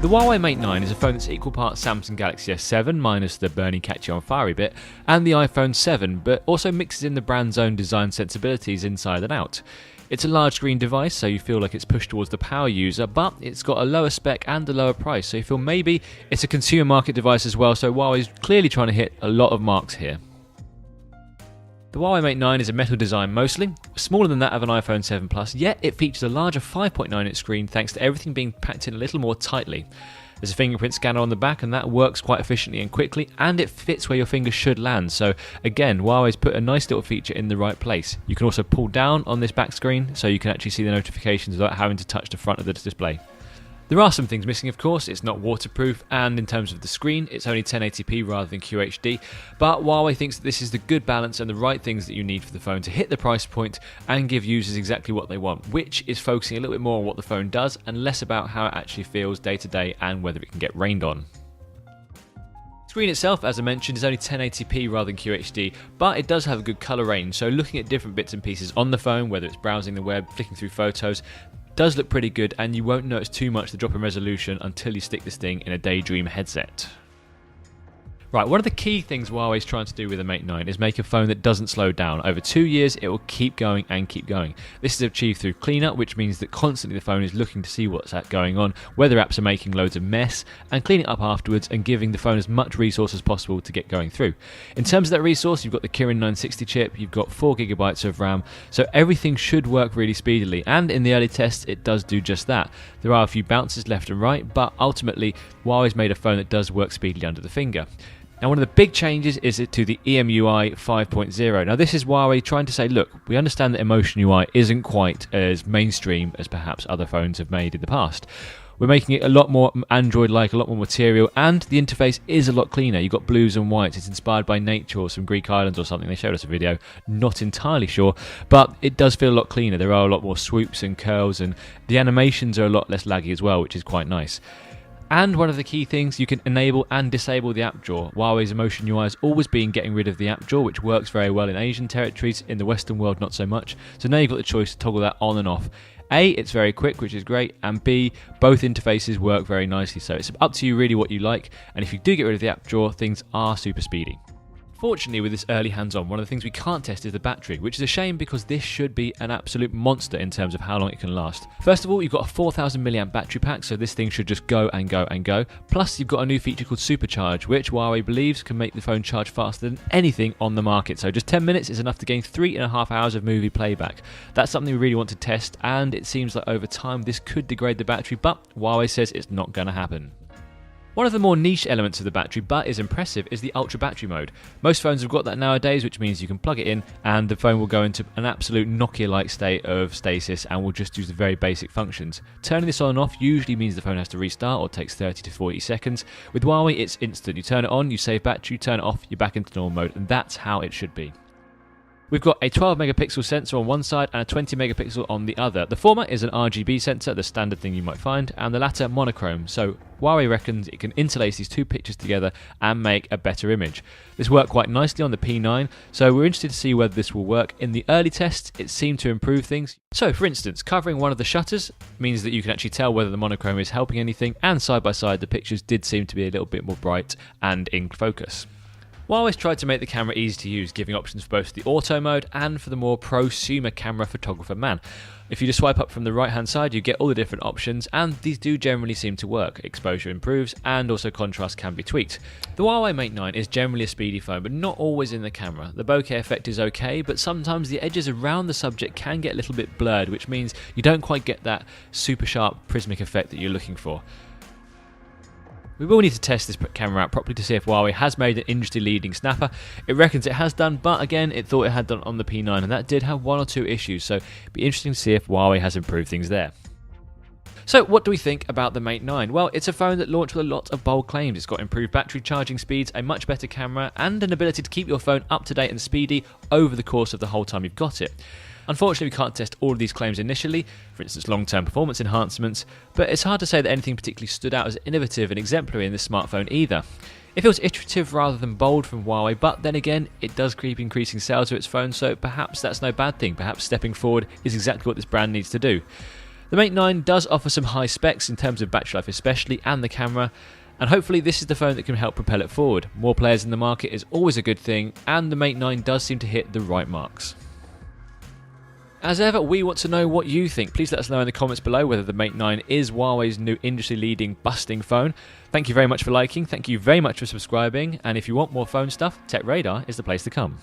The Huawei Mate 9 is a phone that's equal parts Samsung Galaxy S7 minus the burny, catchy on fiery bit, and the iPhone 7, but also mixes in the brand's own design sensibilities inside and out. It's a large screen device, so you feel like it's pushed towards the power user, but it's got a lower spec and a lower price, so you feel maybe it's a consumer market device as well, so Huawei's clearly trying to hit a lot of marks here. The Huawei Mate 9 is a metal design mostly, smaller than that of an iPhone 7 Plus, yet it features a larger 5.9-inch screen thanks to everything being packed in a little more tightly. There's a fingerprint scanner on the back and that works quite efficiently and quickly, and it fits where your finger should land, so again, Huawei's put a nice little feature in the right place. You can also pull down on this back screen so you can actually see the notifications without having to touch the front of the display. There are some things missing, of course. It's not waterproof, and in terms of the screen, it's only 1080p rather than QHD, but Huawei thinks that this is the good balance and the right things that you need for the phone to hit the price point and give users exactly what they want, which is focusing a little bit more on what the phone does and less about how it actually feels day to day and whether it can get rained on. The screen itself, as I mentioned, is only 1080p rather than QHD, but it does have a good colour range, so looking at different bits and pieces on the phone, whether it's browsing the web, flicking through photos, does look pretty good, and you won't notice too much the drop in resolution until you stick this thing in a Daydream headset. Right, one of the key things Huawei's trying to do with the Mate 9 is make a phone that doesn't slow down. Over 2 years, it will keep going and keep going. This is achieved through cleanup, which means that constantly the phone is looking to see what's going on, whether apps are making loads of mess, and cleaning it up afterwards and giving the phone as much resource as possible to get going through. In terms of that resource, you've got the Kirin 960 chip, you've got 4GB of RAM, so everything should work really speedily, and in the early tests, it does do just that. There are a few bounces left and right, but ultimately, Huawei's made a phone that does work speedily under the finger. Now, one of the big changes is to the EMUI 5.0. Now, this is Huawei trying to say, look, we understand that Emotion UI isn't quite as mainstream as perhaps other phones have made in the past. We're making it a lot more Android-like, a lot more material, and the interface is a lot cleaner. You've got blues and whites. It's inspired by nature or some Greek islands or something. They showed us a video, not entirely sure, but it does feel a lot cleaner. There are a lot more swoops and curls, and the animations are a lot less laggy as well, which is quite nice. And one of the key things, you can enable and disable the app drawer. Huawei's Emotion UI has always been getting rid of the app drawer, which works very well in Asian territories, in the Western world not so much. So now you've got the choice to toggle that on and off. A, it's very quick, which is great, and B, both interfaces work very nicely, so it's up to you really what you like, and if you do get rid of the app drawer, things are super speedy. Fortunately, with this early hands-on, one of the things we can't test is the battery, which is a shame because this should be an absolute monster in terms of how long it can last. First of all, you've got a 4000 mAh battery pack, so this thing should just go and go and go. Plus, you've got a new feature called Supercharge, which Huawei believes can make the phone charge faster than anything on the market. So just 10 minutes is enough to gain 3.5 hours of movie playback. That's something we really want to test, and it seems like over time this could degrade the battery, but Huawei says it's not going to happen. One of the more niche elements of the battery, but is impressive, is the ultra battery mode. Most phones have got that nowadays, which means you can plug it in and the phone will go into an absolute Nokia-like state of stasis and will just use the very basic functions. Turning this on and off usually means the phone has to restart or takes 30 to 40 seconds. With Huawei, it's instant. You turn it on, you save battery, turn it off, you're back into normal mode, and that's how it should be. We've got a 12 megapixel sensor on one side and a 20 megapixel on the other. The former is an RGB sensor, the standard thing you might find, and the latter monochrome. So Huawei reckons it can interlace these two pictures together and make a better image. This worked quite nicely on the P9, so we're interested to see whether this will work. In the early tests, it seemed to improve things. So for instance, covering one of the shutters means that you can actually tell whether the monochrome is helping anything, and side by side the pictures did seem to be a little bit more bright and in focus. Huawei's tried to make the camera easy to use, giving options for both the auto mode and for the more prosumer camera photographer man. If you just swipe up from the right hand side, you get all the different options, and these do generally seem to work. Exposure improves and also contrast can be tweaked. The Huawei Mate 9 is generally a speedy phone, but not always in the camera. The bokeh effect is okay, but sometimes the edges around the subject can get a little bit blurred, which means you don't quite get that super sharp prismatic effect that you're looking for. We will need to test this camera out properly to see if Huawei has made an industry-leading snapper. It reckons it has done, but again, it thought it had done on the P9, and that did have one or two issues, so it'd be interesting to see if Huawei has improved things there. So what do we think about the Mate 9? Well, it's a phone that launched with a lot of bold claims. It's got improved battery charging speeds, a much better camera, and an ability to keep your phone up to date and speedy over the course of the whole time you've got it. Unfortunately, we can't test all of these claims initially, for instance long-term performance enhancements, but it's hard to say that anything particularly stood out as innovative and exemplary in this smartphone either. It feels iterative rather than bold from Huawei, but then again, it does keep increasing sales of its phone, so perhaps that's no bad thing. Perhaps stepping forward is exactly what this brand needs to do. The Mate 9 does offer some high specs in terms of battery life especially, and the camera, and hopefully this is the phone that can help propel it forward. More players in the market is always a good thing, and the Mate 9 does seem to hit the right marks. As ever, we want to know what you think. Please let us know in the comments below whether the Mate 9 is Huawei's new industry-leading busting phone. Thank you very much for liking, thank you very much for subscribing, and if you want more phone stuff, Tech Radar is the place to come.